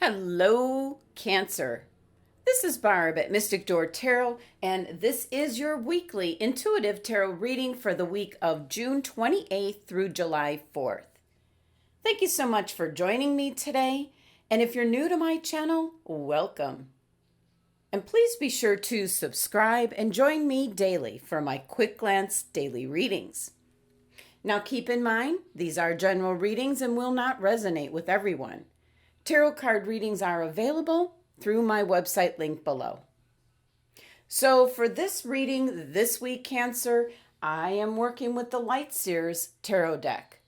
Hello, Cancer. This is Barb at Mystic Door Tarot, and this is your weekly intuitive tarot reading for the week of June 28th through July 4th. Thank you so much for joining me today, and if you're new to my channel, welcome. And please be sure to subscribe and join me daily for my quick glance daily readings. Now keep in mind, these are general readings and will not resonate with everyone. Tarot card readings are available through my website link below. So for this reading this week, Cancer, I am working with the Light Seer's tarot deck.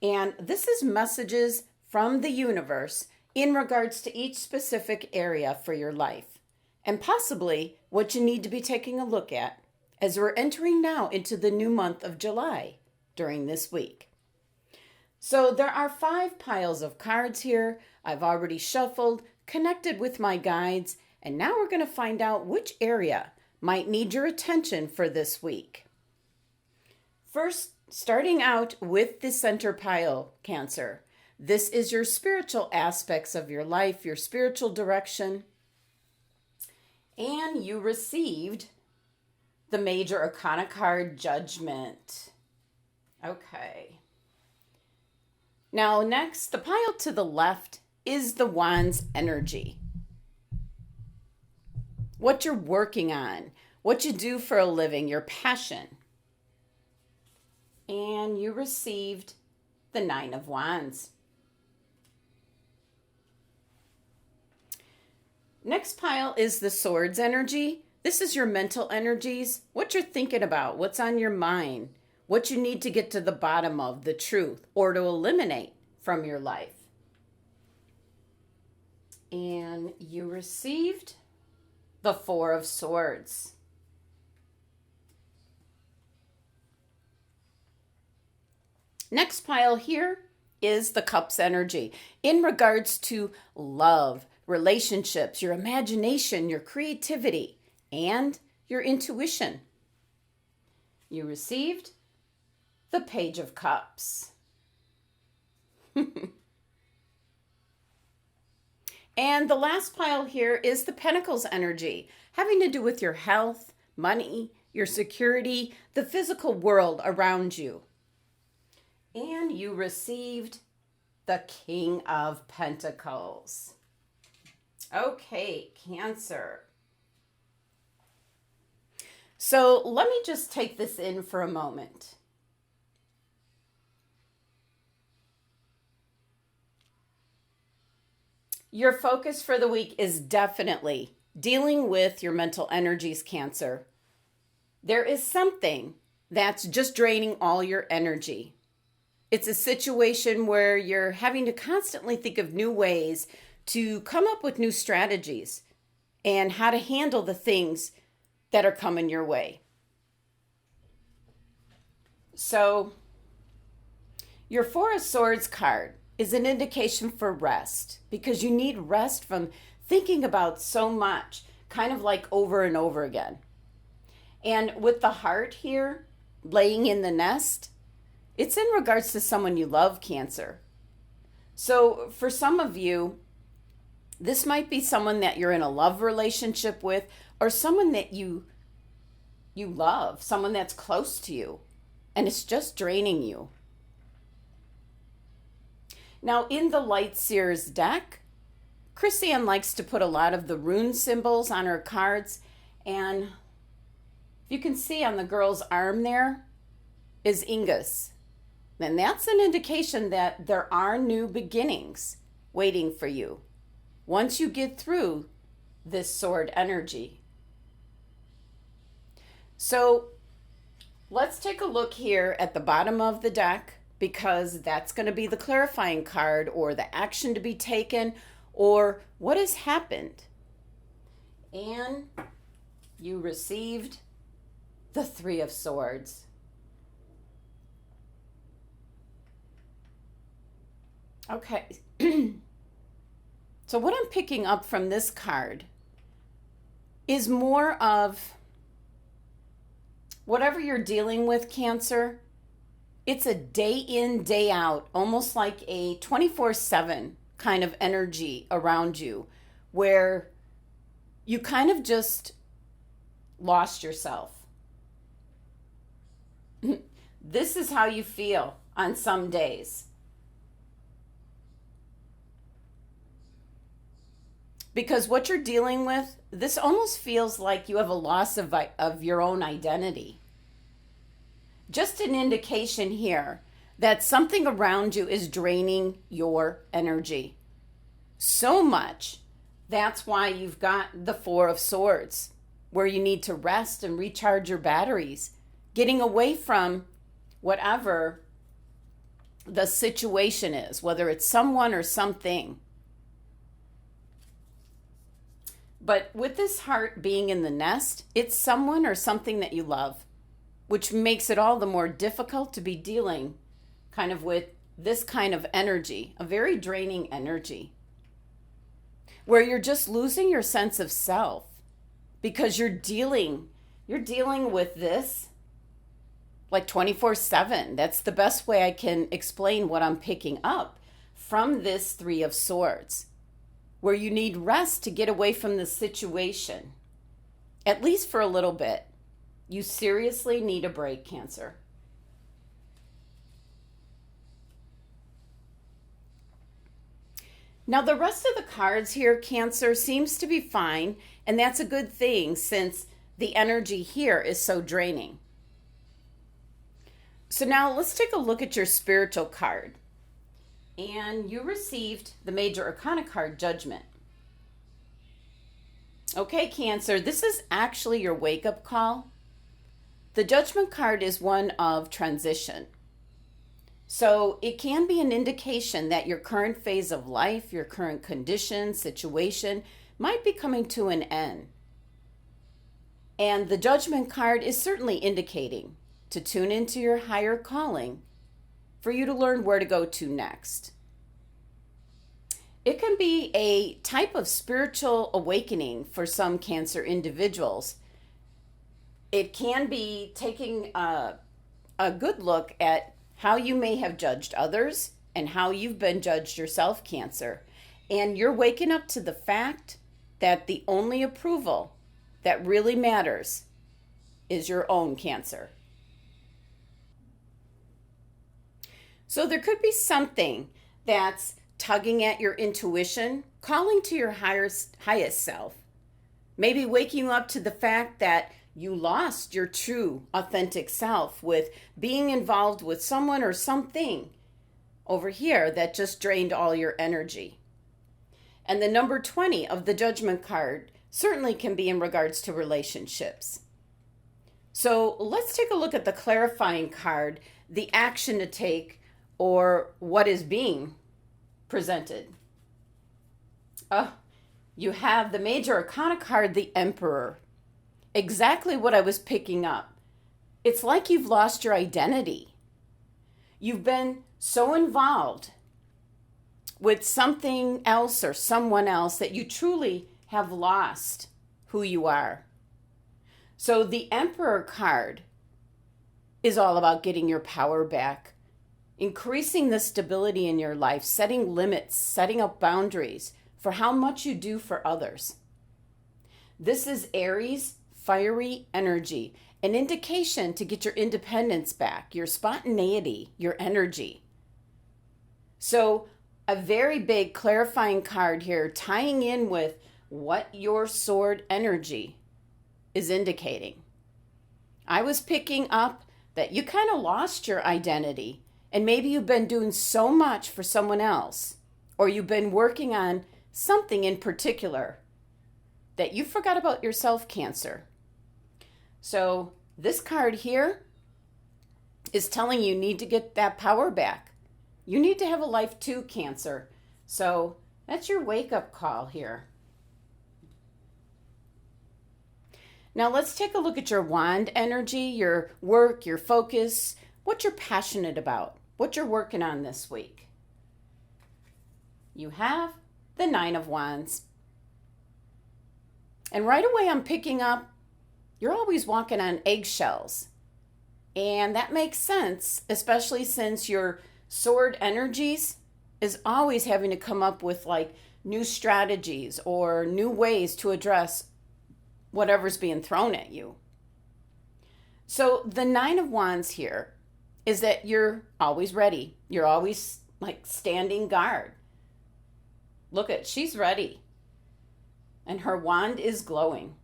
And this is messages from the universe in regards to each specific area for your life, and possibly what you need to be taking a look at as we're entering now into the new month of July during this week. So there are 5 piles of cards here. I've already shuffled, connected with my guides, and now we're going to find out which area might need your attention for this week. First, starting out with the center pile, Cancer. This is your spiritual aspects of your life, your spiritual direction. And you received the Major Arcana card, Judgment. Okay. Now next, the pile to the left is the Wands energy. What you're working on, what you do for a living, your passion. And you received the 9 of Wands. Next pile is the Swords energy. This is your mental energies, what you're thinking about, what's on your mind, what you need to get to the bottom of, the truth, or to eliminate from your life. And you received the 4 of Swords. Next pile here is the Cups energy in regards to love, relationships, your imagination, your creativity, and your intuition. You received the Page of Cups. And the last pile here is the Pentacles energy, having to do with your health, money, your security, the physical world around you. And you received the King of Pentacles. Okay, Cancer. So let me just take this in for a moment. Your focus for the week is definitely dealing with your mental energies, Cancer. There is something that's just draining all your energy. It's a situation where you're having to constantly think of new ways to come up with new strategies and how to handle the things that are coming your way. So, your 4 of Swords card is an indication for rest, because you need rest from thinking about so much, kind of like over and over again. And with the Heart here, laying in the nest, it's in regards to someone you love, Cancer. So for some of you, this might be someone that you're in a love relationship with, or someone that you love, someone that's close to you, and it's just draining you. Now, in the Light Seer's deck, Chrisanne likes to put a lot of the rune symbols on her cards, and you can see on the girl's arm there is Ingus. And that's an indication that there are new beginnings waiting for you once you get through this sword energy. So let's take a look here at the bottom of the deck, because that's going to be the clarifying card, or the action to be taken, or what has happened. And you received the 3 of Swords. Okay. So what I'm picking up from this card is more of whatever you're dealing with, Cancer. It's a day in, day out, almost like a 24/7 kind of energy around you where you kind of just lost yourself. This is how you feel on some days. Because what you're dealing with, this almost feels like you have a loss of your own identity. Just an indication here that something around you is draining your energy so much. That's why you've got the Four of Swords, where you need to rest and recharge your batteries, getting away from whatever the situation is, whether it's someone or something. But with this heart being in the nest, it's someone or something that you love, which makes it all the more difficult to be dealing kind of with this kind of energy, a very draining energy, where you're just losing your sense of self because you're dealing with this like 24/7. That's the best way I can explain what I'm picking up from this Three of Swords, where you need rest to get away from the situation, at least for a little bit. You seriously need a break, Cancer. Now, the rest of the cards here, Cancer, seems to be fine, and that's a good thing since the energy here is so draining. So now let's take a look at your spiritual card. And you received the Major Arcana card, Judgment. Okay, Cancer, this is actually your wake-up call. The Judgment card is one of transition. So it can be an indication that your current phase of life, your current condition, situation, might be coming to an end. And the Judgment card is certainly indicating to tune into your higher calling for you to learn where to go to next. It can be a type of spiritual awakening for some Cancer individuals. It can be taking a good look at how you may have judged others and how you've been judged yourself, Cancer. And you're waking up to the fact that the only approval that really matters is your own, Cancer. So there could be something that's tugging at your intuition, calling to your highest self, maybe waking you up to the fact that you lost your true, authentic self with being involved with someone or something over here that just drained all your energy. And the number 20 of the Judgment card certainly can be in regards to relationships. So let's take a look at the clarifying card, the action to take, or what is being presented. You have the Major Arcana card, the Emperor. Exactly what I was picking up. It's like you've lost your identity. You've been so involved with something else or someone else that you truly have lost who you are. So the Emperor card is all about getting your power back, increasing the stability in your life, setting limits, setting up boundaries for how much you do for others. This is Aries, fiery energy, an indication to get your independence back, your spontaneity, your energy. So a very big clarifying card here, tying in with what your sword energy is indicating. I was picking up that you kind of lost your identity, and maybe you've been doing so much for someone else, or you've been working on something in particular that you forgot about yourself, Cancer. So this card here is telling you need to get that power back. You need to have a life too, Cancer. So that's your wake-up call here. Now let's take a look at your wand energy, your work, your focus, what you're passionate about, what you're working on this week. You have the Nine of Wands. And right away I'm picking up, you're always walking on eggshells. And that makes sense, especially since your sword energies is always having to come up with like new strategies or new ways to address whatever's being thrown at you. So the Nine of Wands here is that you're always ready. You're always like standing guard. Look at, she's ready. And her wand is glowing.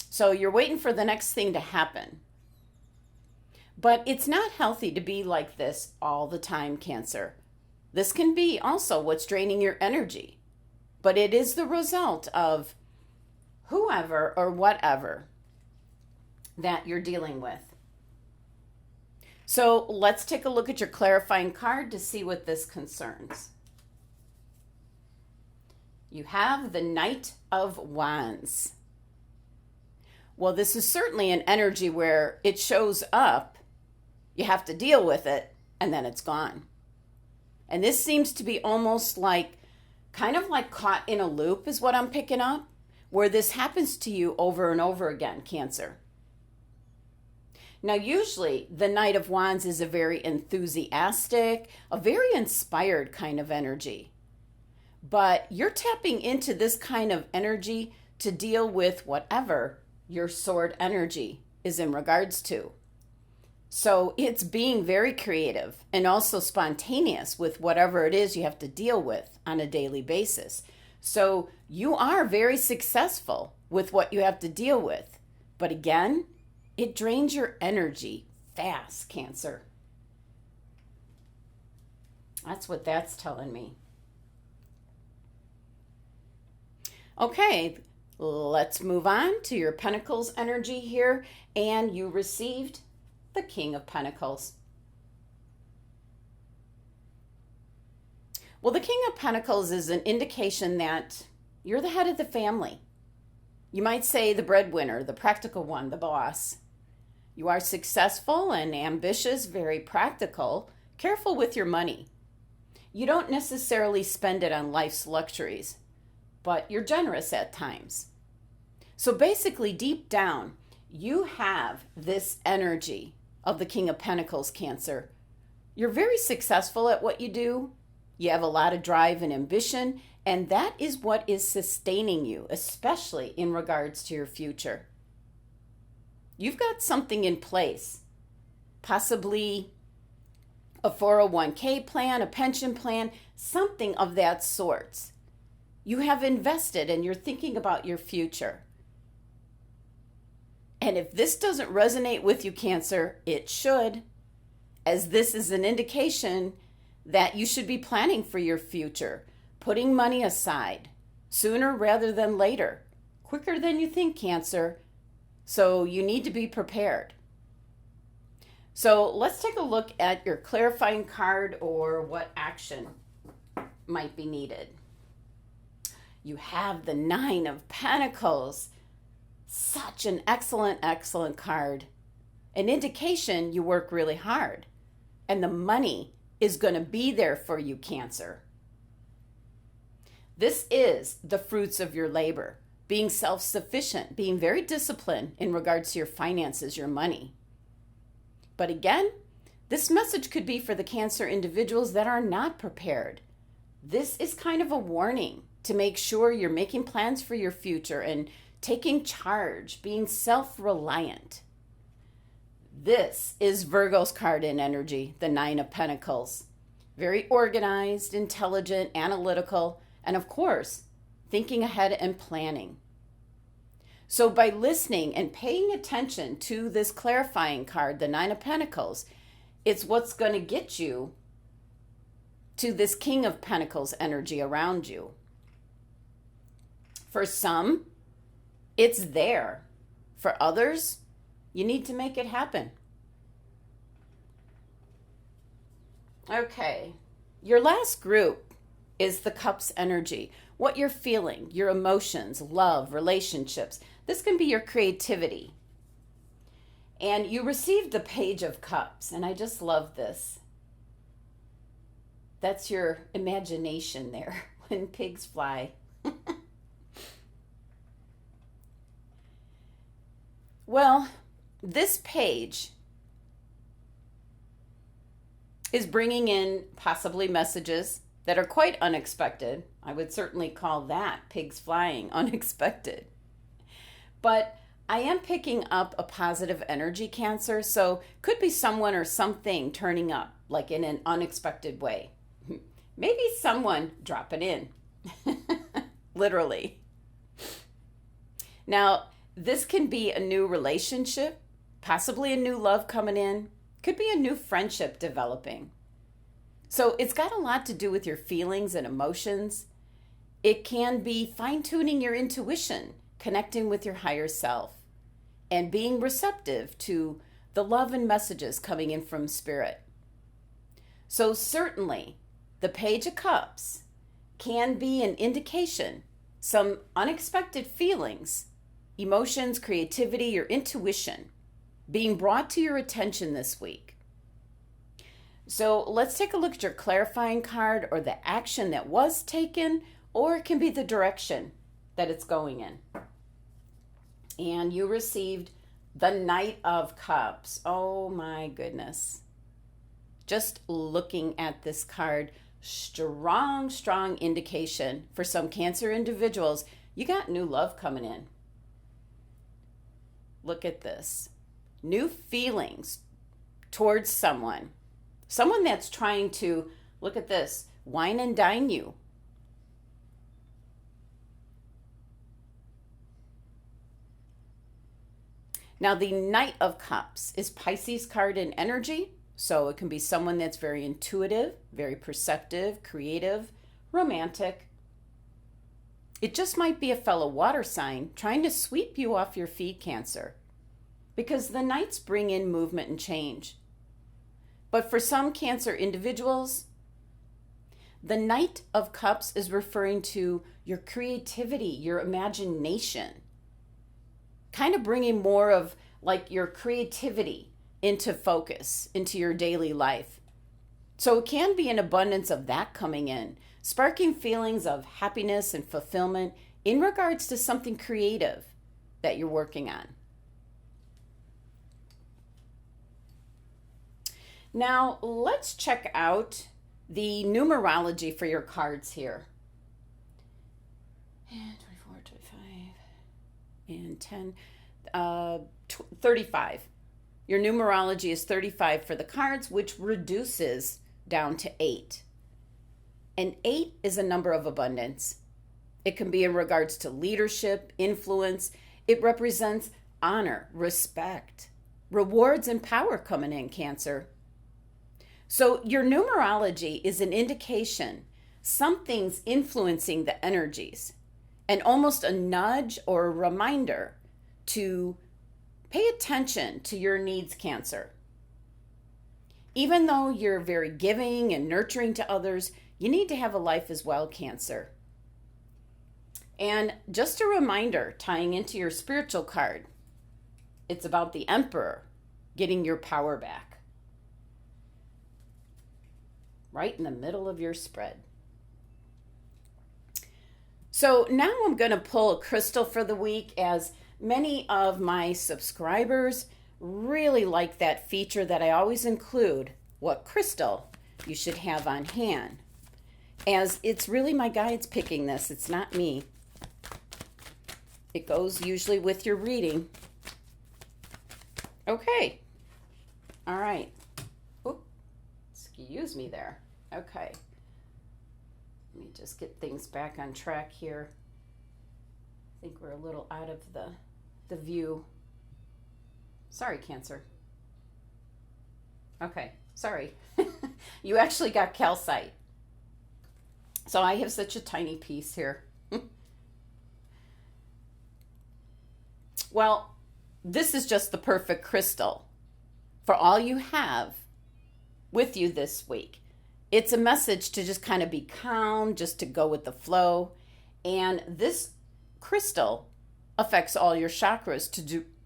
So you're waiting for the next thing to happen. But it's not healthy to be like this all the time, Cancer. This can be also what's draining your energy. But it is the result of whoever or whatever that you're dealing with. So let's take a look at your clarifying card to see what this concerns. You have the Knight of Wands. Well, this is certainly an energy where it shows up, you have to deal with it, and then it's gone. And this seems to be almost like, kind of like caught in a loop is what I'm picking up, where this happens to you over and over again, Cancer. Now, usually the Knight of Wands is a very enthusiastic, a very inspired kind of energy. But you're tapping into this kind of energy to deal with whatever your sword energy is in regards to. So it's being very creative and also spontaneous with whatever it is you have to deal with on a daily basis. So you are very successful with what you have to deal with. But again, it drains your energy fast, Cancer. That's what that's telling me. Okay, let's move on to your Pentacles energy here. And you received the King of Pentacles. Well, the King of Pentacles is an indication that you're the head of the family. You might say the breadwinner, the practical one, the boss. You are successful and ambitious, very practical, careful with your money. You don't necessarily spend it on life's luxuries, but you're generous at times. So basically, deep down, you have this energy of the King of Pentacles, Cancer. You're very successful at what you do. You have a lot of drive and ambition, and that is what is sustaining you, especially in regards to your future. You've got something in place, possibly a 401k plan, a pension plan, something of that sort. You have invested and you're thinking about your future. And if this doesn't resonate with you, Cancer, it should, as this is an indication that you should be planning for your future, putting money aside sooner rather than later, quicker than you think, Cancer. So you need to be prepared. So let's take a look at your clarifying card or what action might be needed. You have the Nine of Pentacles. Such an excellent, excellent card. An indication you work really hard. And the money is going to be there for you, Cancer. This is the fruits of your labor. Being self-sufficient, being very disciplined in regards to your finances, your money. But again, this message could be for the Cancer individuals that are not prepared. This is kind of a warning to make sure you're making plans for your future and taking charge, being self-reliant. This is Virgo's card in energy, the Nine of Pentacles. Very organized, intelligent, analytical, and of course, thinking ahead and planning. So by listening and paying attention to this clarifying card, the Nine of Pentacles, it's what's going to get you to this King of Pentacles energy around you. For some, it's there. For others, you need to make it happen. Okay, your last group is the Cups energy. What you're feeling, your emotions, love, relationships. This can be your creativity. And you received the Page of Cups, and I just love this. That's your imagination there, when pigs fly. Well, this page is bringing in possibly messages that are quite unexpected. I would certainly call that pigs flying unexpected. But I am picking up a positive energy, Cancer, so could be someone or something turning up, like in an unexpected way. Maybe someone dropping in, literally. Now, this can be a new relationship, possibly a new love coming in, could be a new friendship developing. So it's got a lot to do with your feelings and emotions. It can be fine-tuning your intuition, connecting with your higher self, and being receptive to the love and messages coming in from Spirit. So certainly, the Page of Cups can be an indication, some unexpected feelings, emotions, creativity, your intuition being brought to your attention this week. So let's take a look at your clarifying card or the action that was taken, or it can be the direction that it's going in. And you received the Knight of Cups. Oh my goodness. Just looking at this card, strong indication for some Cancer individuals. You got new love coming in. Look at this. New feelings towards someone that's trying to, look at this, wine and dine you. Now, the Knight of Cups is Pisces card in energy, so it can be someone that's very intuitive, very perceptive, creative, romantic. It just might be a fellow water sign trying to sweep you off your feet, Cancer, because the Knights bring in movement and change. But for some Cancer individuals, the Knight of Cups is referring to your creativity, your imagination, kind of bringing more of like your creativity into focus, into your daily life. So it can be an abundance of that coming in, sparking feelings of happiness and fulfillment in regards to something creative that you're working on. Now, let's check out the numerology for your cards here. And 24, 25, and 10, 35. Your numerology is 35 for the cards, which reduces down to 8. And 8 is a number of abundance. It can be in regards to leadership, influence. It represents honor, respect, rewards, and power coming in, Cancer. So your numerology is an indication something's influencing the energies, and almost a nudge or a reminder to pay attention to your needs, Cancer. Even though you're very giving and nurturing to others, you need to have a life as well, Cancer. And just a reminder, tying into your spiritual card, it's about the Emperor getting your power back. Right in the middle of your spread. So now I'm going to pull a crystal for the week, as many of my subscribers really like that feature that I always include, what crystal you should have on hand. As it's really my guides picking this, it's not me. It goes usually with your reading. Okay. All right. Excuse me there. Okay. Let me just get things back on track here. I think we're a little out of the view. Sorry, Cancer. Okay, sorry. You actually got calcite. So I have such a tiny piece here. Well, this is just the perfect crystal for all you have with you this week. It's a message to just kind of be calm, just to go with the flow. And this crystal affects all your chakras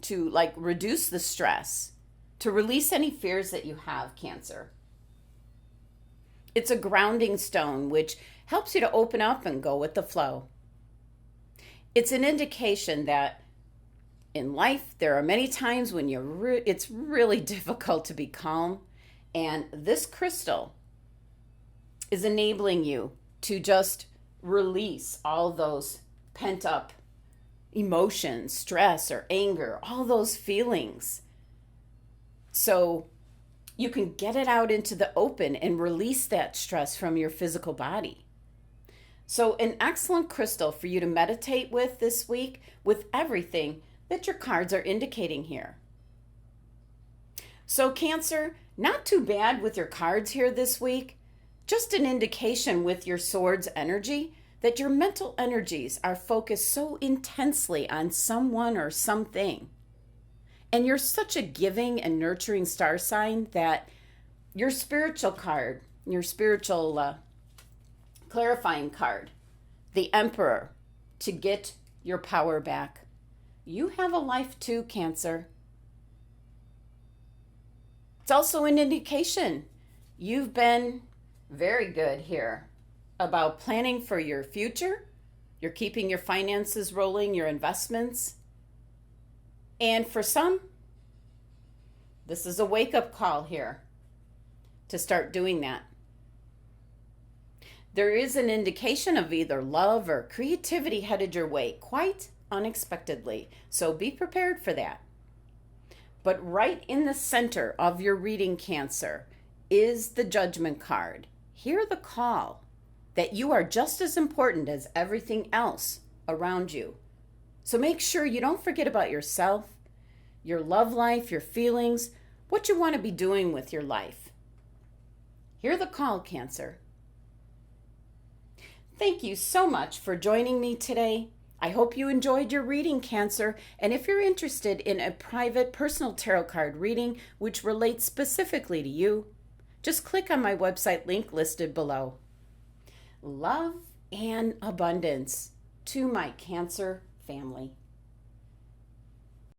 to like reduce the stress, to release any fears that you have, Cancer. It's a grounding stone which helps you to open up and go with the flow. It's an indication that in life there are many times when it's really difficult to be calm And this crystal is enabling you to just release all those pent up emotions, stress, or anger, all those feelings. So you can get it out into the open and release that stress from your physical body. So, an excellent crystal for you to meditate with this week with everything that your cards are indicating here. So, Cancer, not too bad with your cards here this week. Just an indication with your sword's energy that your mental energies are focused so intensely on someone or something. And you're such a giving and nurturing star sign that your spiritual card, your spiritual clarifying card, the Emperor, to get your power back. You have a life too, Cancer. It's also an indication you've been very good here about planning for your future. You're keeping your finances rolling, your investments. And for some, this is a wake-up call here to start doing that. There is an indication of either love or creativity headed your way quite unexpectedly, so be prepared for that. But right in the center of your reading, Cancer, is the Judgment card. Hear the call that you are just as important as everything else around you. So make sure you don't forget about yourself, your love life, your feelings, what you want to be doing with your life. Hear the call, Cancer. Thank you so much for joining me today. I hope you enjoyed your reading, Cancer. And if you're interested in a private personal tarot card reading which relates specifically to you, just click on my website link listed below. Love and abundance to my Cancer family.